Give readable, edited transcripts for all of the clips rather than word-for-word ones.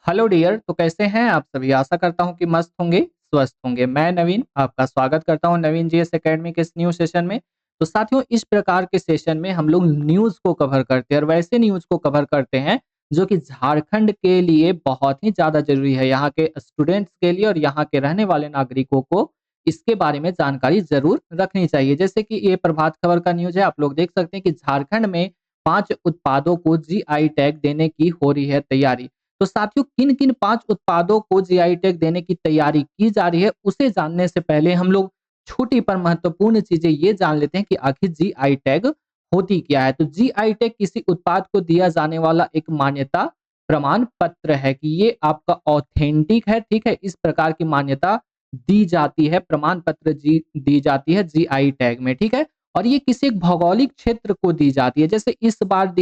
Hello dear. तो कैसे हैं आप सभी? आशा करता हूं कि मस्त होंगे, स्वस्थ होंगे। मैं नवीन आपका स्वागत करता हूं नवीन जीएस एकेडमी के इस न्यू सेशन में। तो साथियों, इस प्रकार के सेशन में हम लोग न्यूज को कवर करते हैं और वैसे न्यूज को कवर करते हैं जो कि झारखंड के लिए बहुत ही ज्यादा जरूरी है। यहाँ के स्टूडेंट्स के लिए और यहाँ के रहने वाले नागरिकों को इसके बारे में जानकारी जरूर रखनी चाहिए। जैसे कि ये प्रभात खबर का न्यूज है, आप लोग देख सकते हैं कि झारखंड में 5 उत्पादों को जीआई टैग देने की हो रही है तैयारी। तो साथियों, किन किन 5 उत्पादों को जीआई टैग देने की तैयारी की जा रही है, उसे जानने से पहले हम लोग छोटी पर महत्वपूर्ण चीजें ये जान लेते हैं कि आखिर जीआई टैग होती क्या है। तो जीआई टैग किसी उत्पाद को दिया जाने वाला एक मान्यता प्रमाण पत्र है कि ये आपका ऑथेंटिक है। ठीक है, इस प्रकार की मान्यता दी जाती है, प्रमाण पत्र जी दी जाती है जीआई टैग में। ठीक है, और ये किसी एक भौगोलिक क्षेत्र को दी जाती है। जैसे इस बार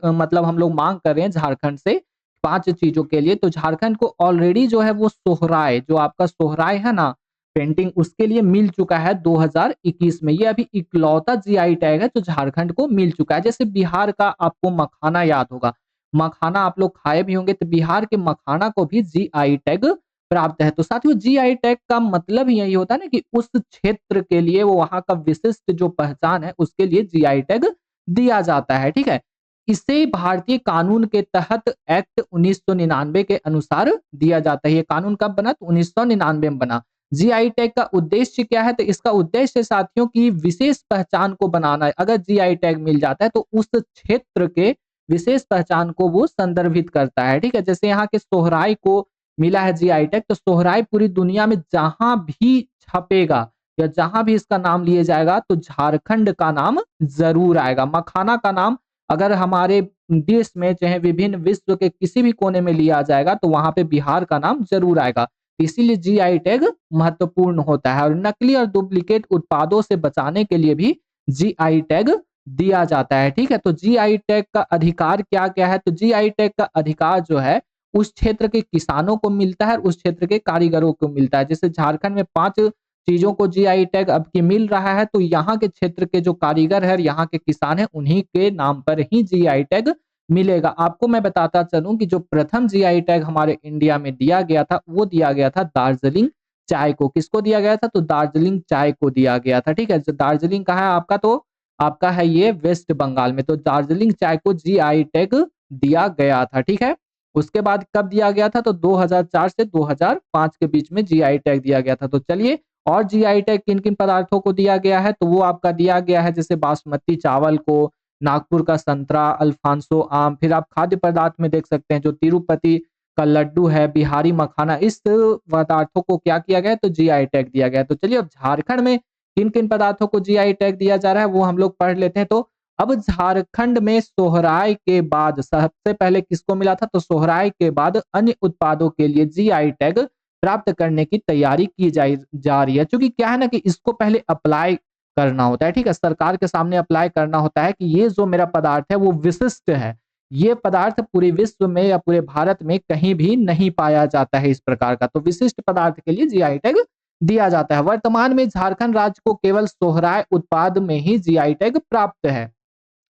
मतलब हम लोग मांग कर रहे हैं झारखंड से 5 चीजों के लिए। तो झारखंड को ऑलरेडी जो है वो सोहराय, जो आपका सोहराय है ना पेंटिंग, उसके लिए मिल चुका है 2021 में। ये अभी इकलौता जीआई टैग है जो झारखंड को मिल चुका है। जैसे बिहार का आपको मखाना याद होगा, मखाना आप लोग खाए भी होंगे, तो बिहार के मखाना को भी जीआई टैग प्राप्त है। तो साथियों, जीआई टैग का मतलब ही यही होता है ना कि उस क्षेत्र के लिए, वो वहां का विशिष्ट जो पहचान है उसके लिए जीआई टैग दिया जाता है। ठीक है, इसे भारतीय कानून के तहत एक्ट 1999 के अनुसार दिया जाता है। ये कानून कब बना? तो 1999 में बना। जीआई टैग का उद्देश्य क्या है? तो इसका उद्देश्य साथियों की विशेष पहचान को बनाना है। अगर जीआई टैग मिल जाता है तो उस क्षेत्र के विशेष पहचान को वो संदर्भित करता है। ठीक है, जैसे यहाँ के सोहराय को मिला है जीआई टैग, तो सोहराय पूरी दुनिया में जहां भी छपेगा या जहां भी इसका नाम लिया जाएगा तो झारखंड का नाम जरूर आएगा। मखाना का नाम अगर हमारे देश में चाहे विभिन्न विश्व के किसी भी कोने में लिया जाएगा तो वहां पे बिहार का नाम जरूर आएगा। इसीलिए जीआई टैग महत्वपूर्ण होता है। और नकली और डुप्लीकेट उत्पादों से बचाने के लिए भी जीआई टैग दिया जाता है। ठीक है, तो जीआई टैग का अधिकार क्या क्या है? तो जीआई टैग का अधिकार जो है उस क्षेत्र के किसानों को मिलता है, उस क्षेत्र के कारीगरों को मिलता है। जैसे झारखंड में 5 चीजों को जीआई टैग अब की मिल रहा है, तो यहाँ के क्षेत्र के जो कारीगर है, यहाँ के किसान है, उन्हीं के नाम पर ही जीआई टैग मिलेगा। आपको मैं बताता चलूं कि जो प्रथम जीआई टैग हमारे इंडिया में दिया गया था वो दिया गया था दार्जिलिंग चाय को। किसको दिया गया था? तो दार्जिलिंग चाय को दिया गया था। ठीक है, तो दार्जिलिंग कहाँ है आपका? तो आपका है ये वेस्ट बंगाल में। तो दार्जिलिंग चाय को जीआई टैग दिया गया था। ठीक है, उसके बाद कब दिया गया था? तो 2004 से 2005 के बीच में जीआई टैग दिया गया था। तो चलिए, और जीआई टैग किन किन पदार्थों को दिया गया है? तो वो आपका दिया गया है जैसे बासमती चावल को, नागपुर का संतरा, अल्फांसो आम। फिर आप खाद्य पदार्थ में देख सकते हैं जो तिरुपति का लड्डू है, बिहारी मखाना, इस पदार्थों को क्या किया गया? तो जीआई टैग दिया गया। तो चलिए, अब झारखंड में किन किन पदार्थों को जीआई टैग दिया जा रहा है वो हम लोग पढ़ लेते हैं। तो अब झारखंड में सोहराय के बाद सबसे पहले किसको मिला था? तो सोहराय के बाद अन्य उत्पादों के लिए जीआई टैग प्राप्त करने की तैयारी की जा रही है। क्योंकि क्या है ना कि इसको पहले अप्लाई करना होता है। ठीक है, सरकार के सामने अप्लाई करना होता है कि ये जो मेरा पदार्थ है वो विशिष्ट है। ये पदार्थ पूरे विश्व में या पूरे भारत में कहीं भी नहीं पाया जाता है इस प्रकार का। तो विशिष्ट पदार्थ के लिए जीआई टैग दिया जाता है। वर्तमान में झारखंड राज्य को केवल सोहराय उत्पाद में ही जीआई टैग प्राप्त है।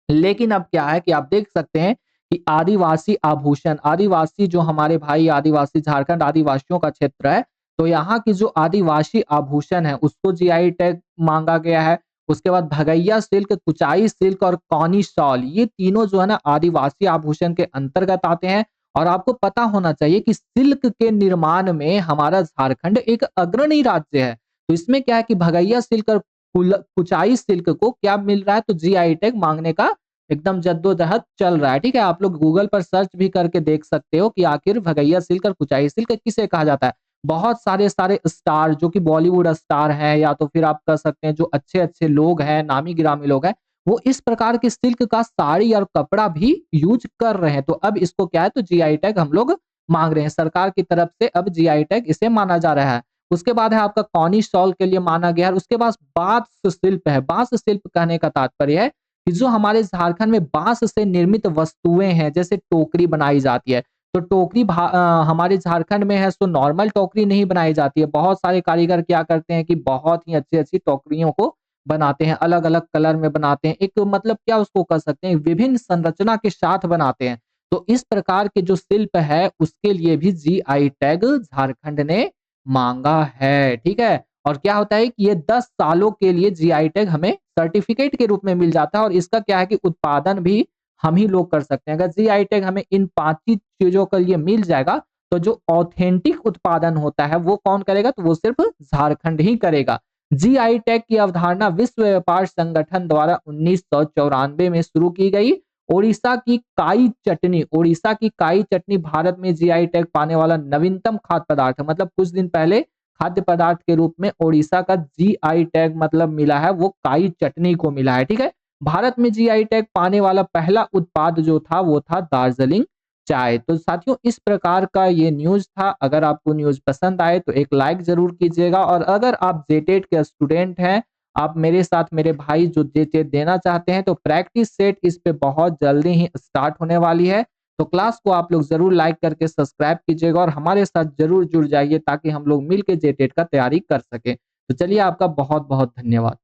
लेकिन अब क्या है कि आप देख सकते हैं कि आदिवासी आभूषण, आदिवासी जो हमारे भाई आदिवासी, झारखंड आदिवासियों का क्षेत्र है, तो यहाँ की जो आदिवासी आभूषण है उसको जीआई टैग मांगा गया है। उसके बाद भगैया सिल्क, कुचाई सिल्क और कौनी शॉल, ये तीनों जो है ना आदिवासी आभूषण के अंतर्गत आते हैं। और आपको पता होना चाहिए कि सिल्क के निर्माण में हमारा झारखंड एक अग्रणी राज्य है। तो इसमें क्या है कि भगैया सिल्क और कुचाई सिल्क को क्या मिल रहा है? तो जीआई टैग मांगने का एकदम जद्दोजहद चल रहा है। ठीक है, आप लोग गूगल पर सर्च भी करके देख सकते हो कि आखिर भगैया सिल्क और कुचाई सिल्क किसे कहा जाता है। बहुत सारे सारे स्टार जो कि बॉलीवुड स्टार हैं या तो फिर आप कह सकते हैं जो अच्छे अच्छे लोग हैं, नामी गिरामी लोग हैं, वो इस प्रकार के सिल्क का साड़ी और कपड़ा भी यूज कर रहे हैं। तो अब इसको क्या है? तो जीआई टैग हम लोग मांग रहे हैं सरकार की तरफ से। अब जीआई टैग इसे माना जा रहा है। उसके बाद है आपका कौनी शॉल के लिए माना गया है। उसके बाद बांस शिल्प है। बांस शिल्प कहने का तात्पर्य है कि जो हमारे झारखंड में बांस से निर्मित वस्तुएं हैं, जैसे टोकरी बनाई जाती है, तो टोकरी हमारे झारखंड में है सो नॉर्मल टोकरी नहीं बनाई जाती है। बहुत सारे कारीगर क्या करते हैं कि बहुत ही अच्छी अच्छी टोकरियों को बनाते हैं, अलग अलग कलर में बनाते हैं। एक मतलब क्या उसको कह सकते हैं, विभिन्न संरचना के साथ बनाते हैं। तो इस प्रकार के जो शिल्प है उसके लिए भी जीआई टैग झारखंड ने मांगा है, ठीक है। और क्या होता है कि ये 10 सालों के लिए जीआई टैग हमें सर्टिफिकेट के रूप में मिल जाता है और इसका क्या है कि उत्पादन भी हम ही लोग कर सकते हैं। अगर जीआई टैग हमें इन 5 ही चीजों के लिए मिल जाएगा तो जो ऑथेंटिक उत्पादन होता है वो कौन करेगा, तो वो सिर्फ झारखंड ही करेगा। जीआई टैग की अवधारणा विश्व व्यापार संगठन द्वारा 1994 में शुरू की गई। ओडिशा की काई चटनी भारत में जीआई टैग पाने वाला नवीनतम खाद्य पदार्थ है। मतलब कुछ दिन पहले खाद्य पदार्थ के रूप में ओडिशा का जीआई टैग मतलब मिला है, वो काई चटनी को मिला है, ठीक है। भारत में जीआई टैग पाने वाला पहला उत्पाद जो था वो था दार्जिलिंग चाय। तो साथियों इस प्रकार का ये न्यूज था। अगर आपको न्यूज पसंद आए तो एक लाइक जरूर कीजिएगा और अगर आप जेटेट के स्टूडेंट हैं, आप मेरे साथ मेरे भाई जो जेटेट देना चाहते हैं, तो प्रैक्टिस सेट इस पे बहुत जल्दी ही स्टार्ट होने वाली है। तो क्लास को आप लोग जरूर लाइक करके सब्सक्राइब कीजिएगा और हमारे साथ जरूर जुड़ जाइए ताकि हम लोग मिलकर जेटेट का तैयारी कर सके। तो चलिए आपका बहुत बहुत धन्यवाद।